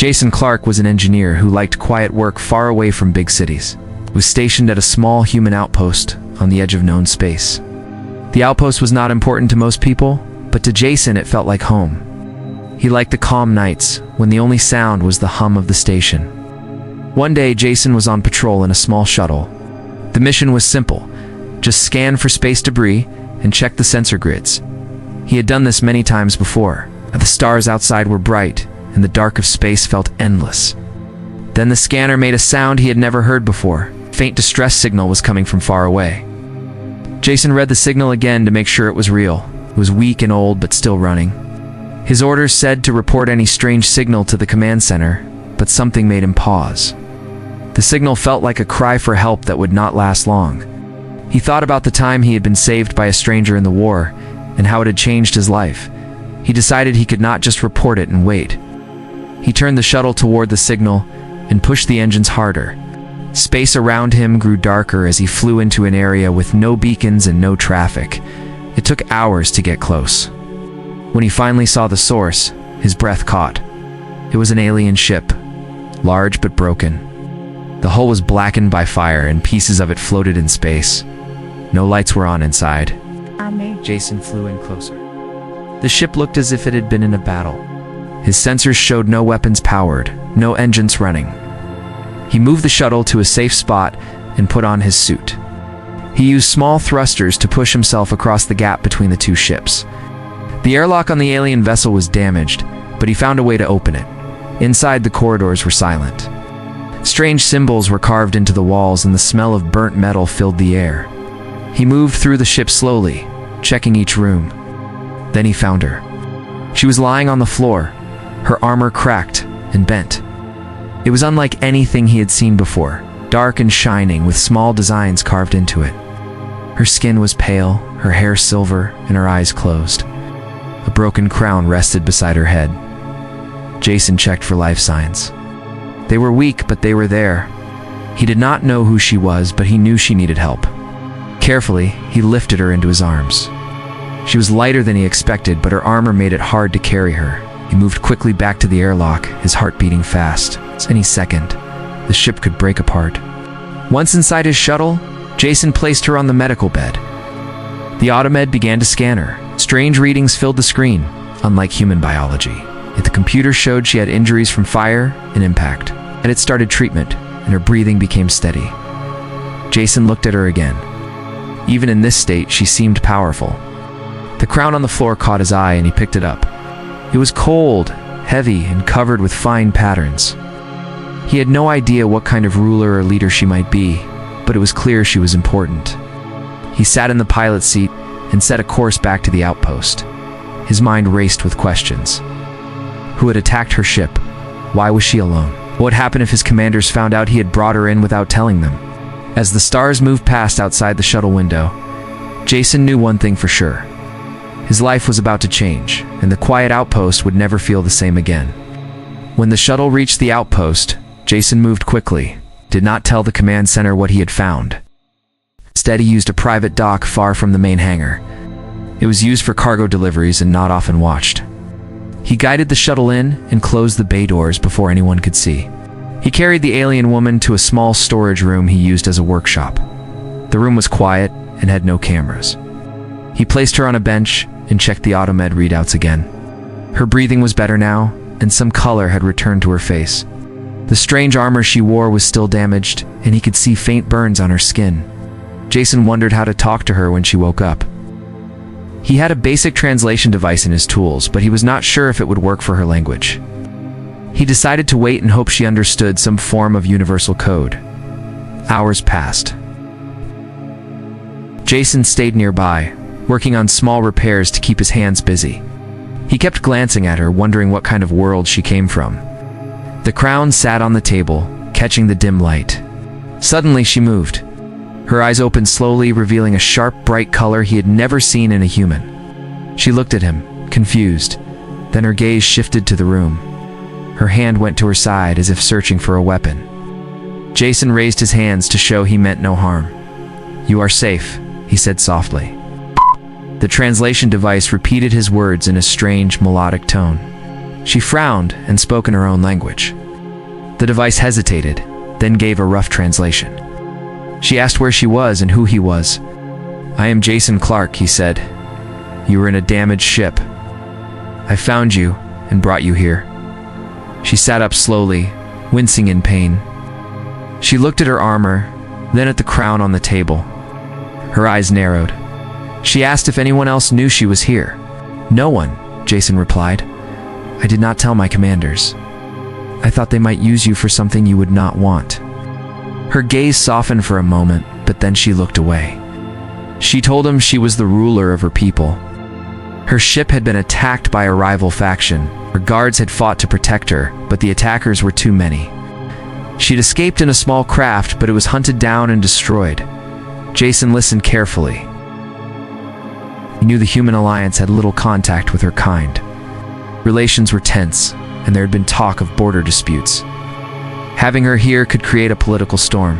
Jason Clark was an engineer who liked quiet work far away from big cities. He was stationed at a small human outpost on the edge of known space. The outpost was not important to most people, but to Jason it felt like home. He liked the calm nights, when the only sound was the hum of the station. One day, Jason was on patrol in a small shuttle. The mission was simple: just scan for space debris and check the sensor grids. He had done this many times before. The stars outside were bright, and the dark of space felt endless. Then the scanner made a sound he had never heard before. A faint distress signal was coming from far away. Jason read the signal again to make sure it was real. It was weak and old, but still running. His orders said to report any strange signal to the command center, but something made him pause. The signal felt like a cry for help that would not last long. He thought about the time he had been saved by a stranger in the war, and how it had changed his life. He decided he could not just report it and wait. He turned the shuttle toward the signal and pushed the engines harder. Space around him grew darker as he flew into an area with no beacons and no traffic. It took hours to get close. When he finally saw the source, his breath caught. It was an alien ship, large but broken. The hull was blackened by fire and pieces of it floated in space. No lights were on inside. Jason flew in closer. The ship looked as if it had been in a battle. His sensors showed no weapons powered, no engines running. He moved the shuttle to a safe spot and put on his suit. He used small thrusters to push himself across the gap between the two ships. The airlock on the alien vessel was damaged, but he found a way to open it. Inside, the corridors were silent. Strange symbols were carved into the walls and the smell of burnt metal filled the air. He moved through the ship slowly, checking each room. Then he found her. She was lying on the floor, her armor cracked and bent. It was unlike anything he had seen before, dark and shining with small designs carved into it. Her skin was pale, her hair silver, and her eyes closed. A broken crown rested beside her head. Jason checked for life signs. They were weak, but they were there. He did not know who she was, but he knew she needed help. Carefully, he lifted her into his arms. She was lighter than he expected, but her armor made it hard to carry her. He moved quickly back to the airlock, his heart beating fast. Any second, the ship could break apart. Once inside his shuttle, Jason placed her on the medical bed. The Automed began to scan her. Strange readings filled the screen, unlike human biology. Yet the computer showed she had injuries from fire and impact. And it started treatment, and her breathing became steady. Jason looked at her again. Even in this state, she seemed powerful. The crown on the floor caught his eye, and he picked it up. It was cold, heavy, and covered with fine patterns. He had no idea what kind of ruler or leader she might be, but it was clear she was important. He sat in the pilot's seat and set a course back to the outpost. His mind raced with questions. Who had attacked her ship? Why was she alone? What happened if his commanders found out he had brought her in without telling them? As the stars moved past outside the shuttle window, Jason knew one thing for sure. His life was about to change, and the quiet outpost would never feel the same again. When the shuttle reached the outpost, Jason moved quickly, did not tell the command center what he had found. Instead, he used a private dock far from the main hangar. It was used for cargo deliveries and not often watched. He guided the shuttle in and closed the bay doors before anyone could see. He carried the alien woman to a small storage room he used as a workshop. The room was quiet and had no cameras. He placed her on a bench and checked the Automed readouts again. Her breathing was better now, and some color had returned to her face. The strange armor she wore was still damaged, and he could see faint burns on her skin. Jason wondered how to talk to her when she woke up. He had a basic translation device in his tools, but he was not sure if it would work for her language. He decided to wait and hope she understood some form of universal code. Hours passed. Jason stayed nearby, working on small repairs to keep his hands busy. He kept glancing at her, wondering what kind of world she came from. The crown sat on the table, catching the dim light. Suddenly she moved. Her eyes opened slowly, revealing a sharp, bright color he had never seen in a human. She looked at him, confused. Then her gaze shifted to the room. Her hand went to her side as if searching for a weapon. Jason raised his hands to show he meant no harm. "You are safe," he said softly. The translation device repeated his words in a strange, melodic tone. She frowned and spoke in her own language. The device hesitated, then gave a rough translation. She asked where she was and who he was. "I am Jason Clark," he said. "You were in a damaged ship. I found you and brought you here." She sat up slowly, wincing in pain. She looked at her armor, then at the crown on the table. Her eyes narrowed. She asked if anyone else knew she was here. "No one," Jason replied. "I did not tell my commanders. I thought they might use you for something you would not want." Her gaze softened for a moment, but then she looked away. She told him she was the ruler of her people. Her ship had been attacked by a rival faction. Her guards had fought to protect her, but the attackers were too many. She'd escaped in a small craft, but it was hunted down and destroyed. Jason listened carefully. He knew the human alliance had little contact with her kind. Relations were tense, and there had been talk of border disputes. Having her here could create a political storm.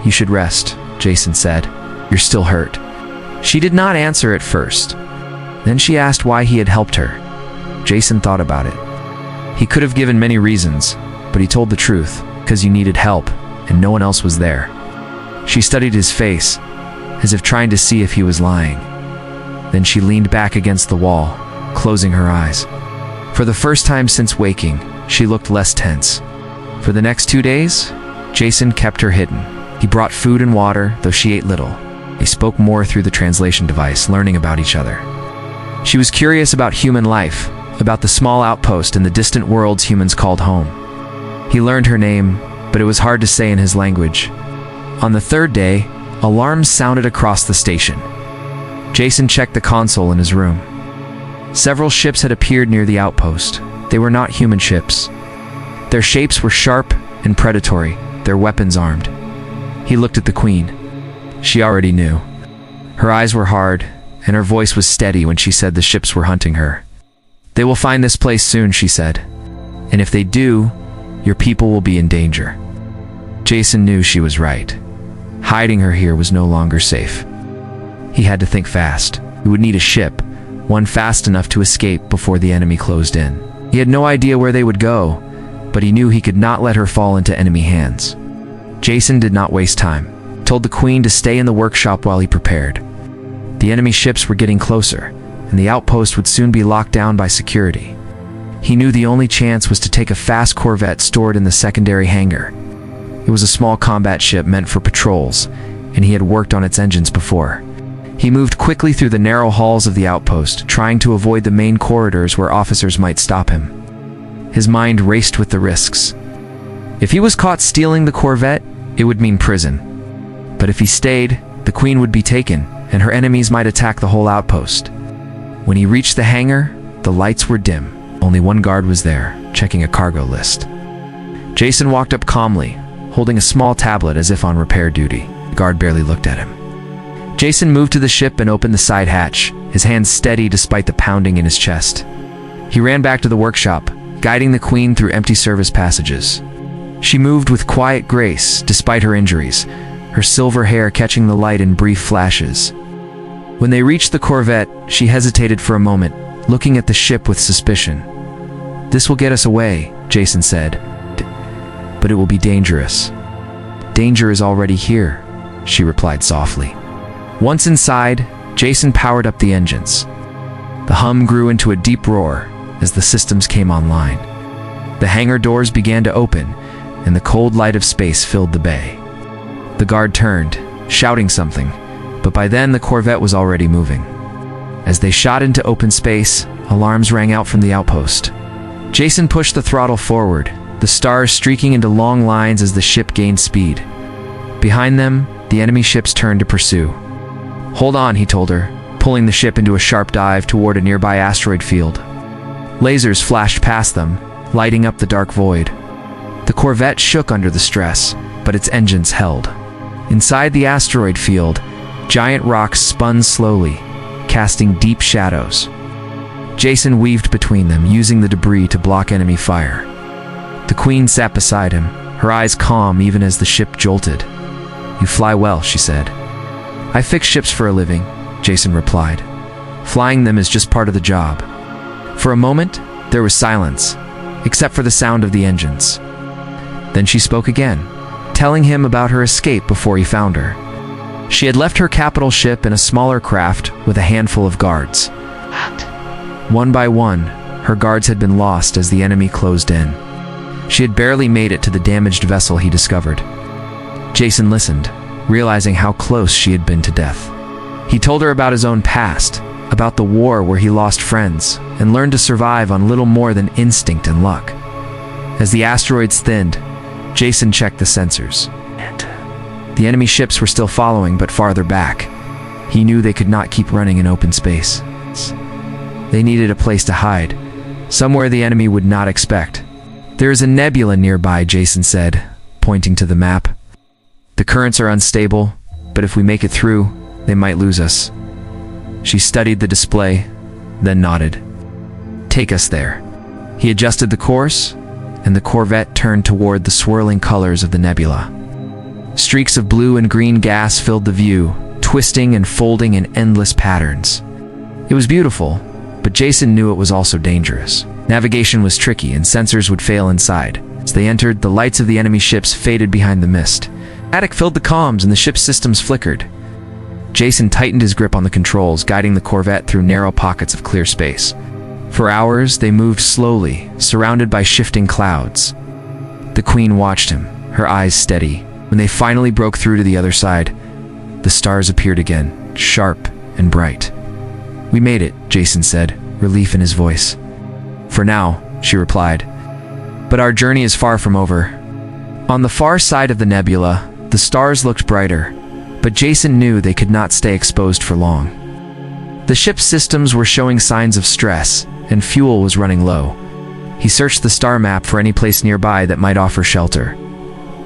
"You should rest," Jason said. "You're still hurt." She did not answer at first. Then she asked why he had helped her. Jason thought about it. He could have given many reasons, but he told the truth, because you needed help, and no one else was there. She studied his face, as if trying to see if he was lying. Then she leaned back against the wall, closing her eyes. For the first time since waking, she looked less tense. For the next 2 days, Jason kept her hidden. He brought food and water, though she ate little. They spoke more through the translation device, learning about each other. She was curious about human life, about the small outpost and the distant worlds humans called home. He learned her name, but it was hard to say in his language. On the 3rd day, alarms sounded across the station. Jason checked the console in his room. Several ships had appeared near the outpost. They were not human ships. Their shapes were sharp and predatory, their weapons armed. He looked at the Queen. She already knew. Her eyes were hard, and her voice was steady when she said the ships were hunting her. "They will find this place soon," she said. "And if they do, your people will be in danger." Jason knew she was right. Hiding her here was no longer safe. He had to think fast. He would need a ship, one fast enough to escape before the enemy closed in. He had no idea where they would go, but he knew he could not let her fall into enemy hands. Jason did not waste time, told the Queen to stay in the workshop while he prepared. The enemy ships were getting closer, and the outpost would soon be locked down by security. He knew the only chance was to take a fast corvette stored in the secondary hangar. It was a small combat ship meant for patrols, and he had worked on its engines before. He moved quickly through the narrow halls of the outpost, trying to avoid the main corridors where officers might stop him. His mind raced with the risks. If he was caught stealing the corvette, it would mean prison. But if he stayed, the Queen would be taken, and her enemies might attack the whole outpost. When he reached the hangar, the lights were dim. Only one guard was there, checking a cargo list. Jason walked up calmly, holding a small tablet as if on repair duty. The guard barely looked at him. Jason moved to the ship and opened the side hatch, his hands steady despite the pounding in his chest. He ran back to the workshop, guiding the Queen through empty service passages. She moved with quiet grace, despite her injuries, her silver hair catching the light in brief flashes. When they reached the corvette, she hesitated for a moment, looking at the ship with suspicion. "This will get us away," Jason said. "But it will be dangerous." "Danger is already here," she replied softly. Once inside, Jason powered up the engines. The hum grew into a deep roar as the systems came online. The hangar doors began to open, and the cold light of space filled the bay. The guard turned, shouting something, but by then the corvette was already moving. As they shot into open space, alarms rang out from the outpost. Jason pushed the throttle forward, the stars streaking into long lines as the ship gained speed. Behind them, the enemy ships turned to pursue. "Hold on," he told her, pulling the ship into a sharp dive toward a nearby asteroid field. Lasers flashed past them, lighting up the dark void. The corvette shook under the stress, but its engines held. Inside the asteroid field, giant rocks spun slowly, casting deep shadows. Jason weaved between them, using the debris to block enemy fire. The Queen sat beside him, her eyes calm even as the ship jolted. "You fly well," she said. "I fix ships for a living," Jason replied. "Flying them is just part of the job." For a moment, There was silence, except for the sound of the engines. Then she spoke again, telling him about her escape before he found her. She had left her capital ship in a smaller craft with a handful of guards. One by one, her guards had been lost as the enemy closed in. She had barely made it to the damaged vessel he discovered. Jason listened, realizing how close she had been to death. He told her about his own past, about the war where he lost friends and learned to survive on little more than instinct and luck. As the asteroids thinned, Jason checked the sensors. The enemy ships were still following, but farther back. He knew they could not keep running in open space. They needed a place to hide, somewhere the enemy would not expect. There is a nebula nearby, Jason said, pointing to the map. The currents are unstable, but if we make it through, they might lose us. She studied the display, then nodded. Take us there. He adjusted the course, and the Corvette turned toward the swirling colors of the nebula. Streaks of blue and green gas filled the view, twisting and folding in endless patterns. It was beautiful, but Jason knew it was also dangerous. Navigation was tricky and sensors would fail inside. As they entered, the lights of the enemy ships faded behind the mist. Static filled the comms and the ship's systems flickered. Jason tightened his grip on the controls, guiding the Corvette through narrow pockets of clear space. For hours, they moved slowly, surrounded by shifting clouds. The Queen watched him, her eyes steady. When they finally broke through to the other side, the stars appeared again, sharp and bright. We made it, Jason said, relief in his voice. For now, she replied. But our journey is far from over. On the far side of the nebula, the stars looked brighter, but Jason knew they could not stay exposed for long. The ship's systems were showing signs of stress, and fuel was running low. He searched the star map for any place nearby that might offer shelter.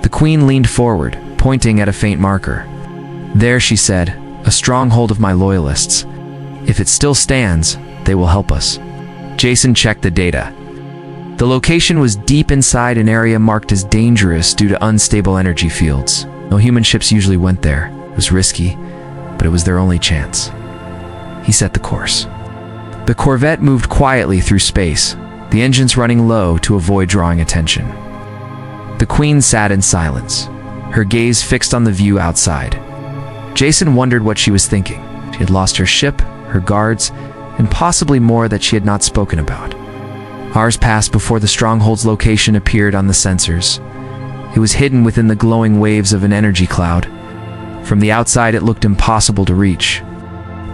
The Queen leaned forward, pointing at a faint marker. There, she said, a stronghold of my loyalists. If it still stands, they will help us. Jason checked the data. The location was deep inside an area marked as dangerous due to unstable energy fields. No human ships usually went there. It was risky, but it was their only chance. He set the course. The Corvette moved quietly through space, the engines running low to avoid drawing attention. The Queen sat in silence, her gaze fixed on the view outside. Jason wondered what she was thinking. She had lost her ship, her guards, and possibly more that she had not spoken about. Hours passed before the stronghold's location appeared on the sensors. It was hidden within the glowing waves of an energy cloud. From the outside, it looked impossible to reach.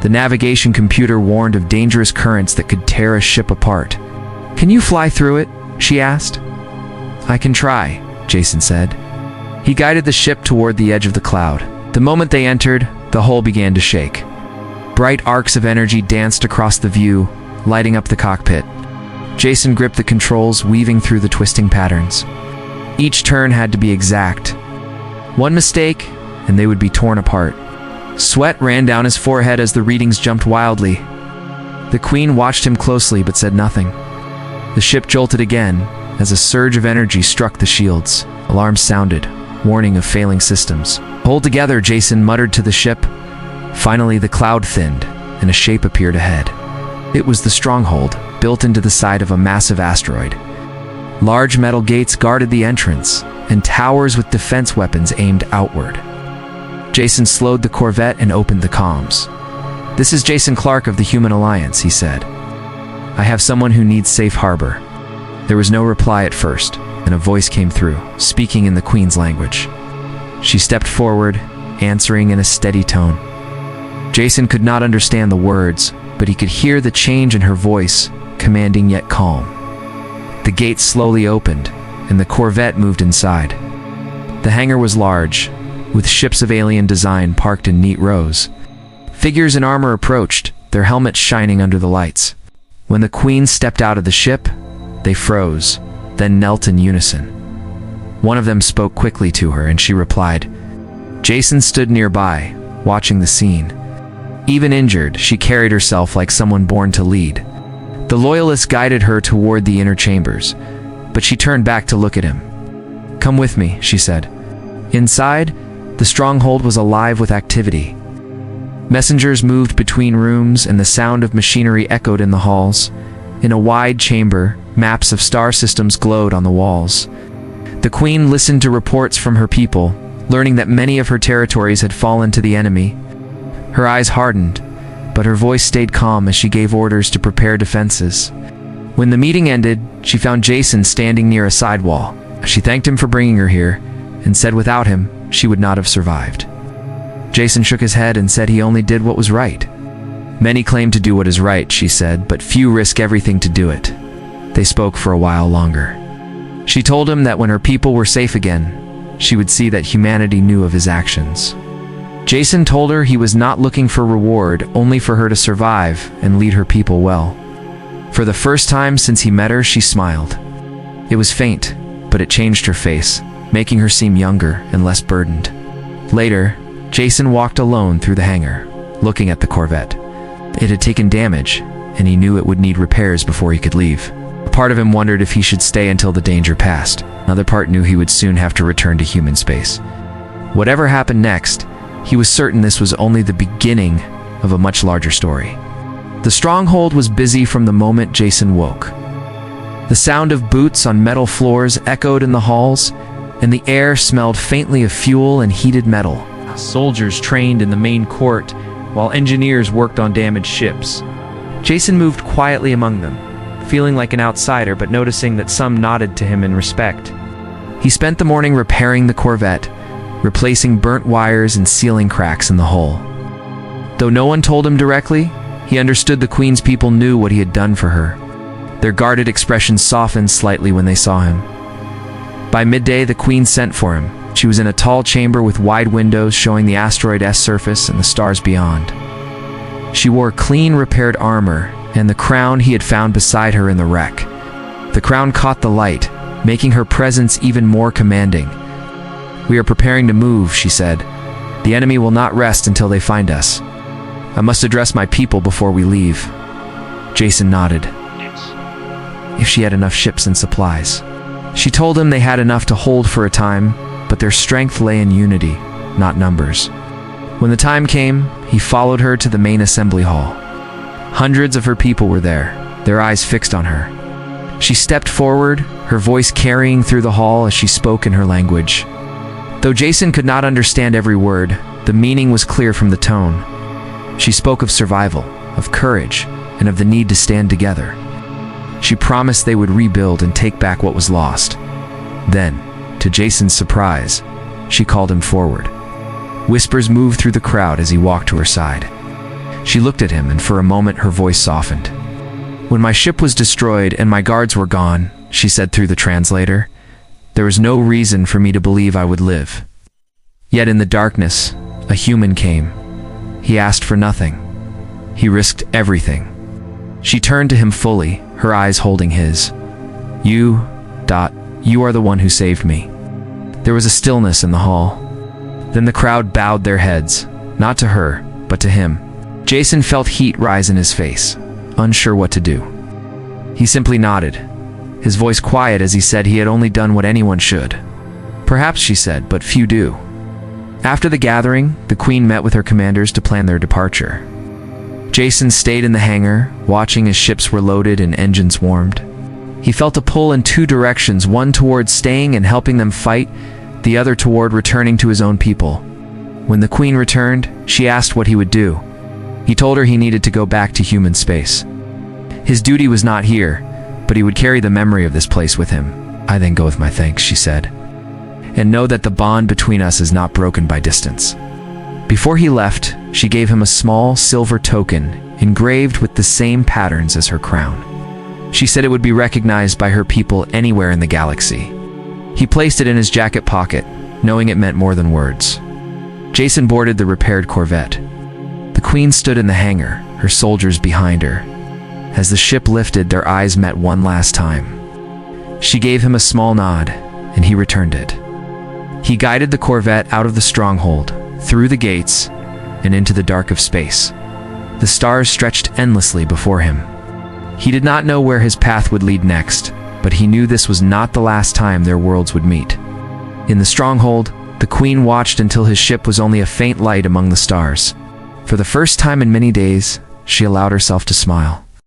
The navigation computer warned of dangerous currents that could tear a ship apart. Can you fly through it? She asked. I can try, Jason said. He guided the ship toward the edge of the cloud. The moment they entered, the hull began to shake. Bright arcs of energy danced across the view, lighting up the cockpit. Jason gripped the controls, weaving through the twisting patterns. Each turn had to be exact. One mistake, and they would be torn apart. Sweat ran down his forehead as the readings jumped wildly. The Queen watched him closely but said nothing. The ship jolted again as a surge of energy struck the shields. Alarms sounded, warning of failing systems. Hold together, Jason muttered to the ship. Finally, the cloud thinned, and a shape appeared ahead. It was the stronghold, built into the side of a massive asteroid. Large metal gates guarded the entrance, and towers with defense weapons aimed outward. Jason slowed the Corvette and opened the comms. This is Jason Clark of the Human Alliance, he said. I have someone who needs safe harbor. There was no reply at first, and a voice came through, speaking in the Queen's language. She stepped forward, answering in a steady tone. Jason could not understand the words, but he could hear the change in her voice, commanding yet calm. The gate slowly opened, and the Corvette moved inside. The hangar was large, with ships of alien design parked in neat rows. Figures in armor approached, their helmets shining under the lights. When the Queen stepped out of the ship, they froze, then knelt in unison. One of them spoke quickly to her, and she replied. Jason stood nearby, watching the scene. Even injured, she carried herself like someone born to lead. The Loyalist guided her toward the inner chambers, but she turned back to look at him. Come with me, she said. Inside, the stronghold was alive with activity. Messengers moved between rooms, and the sound of machinery echoed in the halls. In a wide chamber, maps of star systems glowed on the walls. The queen listened to reports from her people, learning that many of her territories had fallen to the enemy. Her eyes hardened, but her voice stayed calm as she gave orders to prepare defenses. When the meeting ended, she found Jason standing near a side wall. She thanked him for bringing her here, and said without him, she would not have survived. Jason shook his head and said he only did what was right. Many claim to do what is right, she said, but few risk everything to do it. They spoke for a while longer. She told him that when her people were safe again, she would see that humanity knew of his actions. Jason told her he was not looking for reward, only for her to survive and lead her people well. For the first time since he met her, she smiled. It was faint, but it changed her face, making her seem younger and less burdened. Later, Jason walked alone through the hangar, looking at the Corvette. It had taken damage, and he knew it would need repairs before he could leave. A part of him wondered if he should stay until the danger passed. Another part knew he would soon have to return to human space. Whatever happened next, he was certain this was only the beginning of a much larger story. The stronghold was busy from the moment Jason woke. The sound of boots on metal floors echoed in the halls, and the air smelled faintly of fuel and heated metal. Soldiers trained in the main court, while engineers worked on damaged ships. Jason moved quietly among them, feeling like an outsider but noticing that some nodded to him in respect. He spent the morning repairing the Corvette, replacing burnt wires and sealing cracks in the hull. Though no one told him directly, he understood the Queen's people knew what he had done for her. Their guarded expressions softened slightly when they saw him. By midday, the Queen sent for him. She was in a tall chamber with wide windows showing the asteroid S surface and the stars beyond. She wore clean, repaired armor and the crown he had found beside her in the wreck. The crown caught the light, making her presence even more commanding. "We are preparing to move," she said. "The enemy will not rest until they find us. I must address my people before we leave." Jason nodded. If she had enough ships and supplies. She told him they had enough to hold for a time, but their strength lay in unity, not numbers. When the time came, he followed her to the main assembly hall. Hundreds of her people were there, their eyes fixed on her. She stepped forward, her voice carrying through the hall as she spoke in her language. Though Jason could not understand every word, the meaning was clear from the tone. She spoke of survival, of courage, and of the need to stand together. She promised they would rebuild and take back what was lost. Then, to Jason's surprise, she called him forward. Whispers moved through the crowd as he walked to her side. She looked at him, and for a moment her voice softened. "When my ship was destroyed and my guards were gone," she said through the translator, "there was no reason for me to believe I would live. Yet in the darkness, a human came. He asked for nothing. He risked everything." She turned to him fully, her eyes holding his. You are the one who saved me." There was a stillness in the hall. Then the crowd bowed their heads, not to her, but to him. Jason felt heat rise in his face, unsure what to do. He simply nodded, his voice quiet as he said he had only done what anyone should. "Perhaps," she said, "but few do." After the gathering, the Queen met with her commanders to plan their departure. Jason stayed in the hangar, watching as ships were loaded and engines warmed. He felt a pull in two directions, one toward staying and helping them fight, the other toward returning to his own people. When the Queen returned, she asked what he would do. He told her he needed to go back to human space. His duty was not here, but he would carry the memory of this place with him. "I then go with my thanks," she said, "and know that the bond between us is not broken by distance." Before he left, she gave him a small silver token engraved with the same patterns as her crown. She said it would be recognized by her people anywhere in the galaxy. He placed it in his jacket pocket, knowing it meant more than words. Jason boarded the repaired Corvette. The Queen stood in the hangar, her soldiers behind her. As the ship lifted, their eyes met one last time. She gave him a small nod, and he returned it. He guided the Corvette out of the stronghold, through the gates, and into the dark of space. The stars stretched endlessly before him. He did not know where his path would lead next, but he knew this was not the last time their worlds would meet. In the stronghold, the Queen watched until his ship was only a faint light among the stars. For the first time in many days, she allowed herself to smile.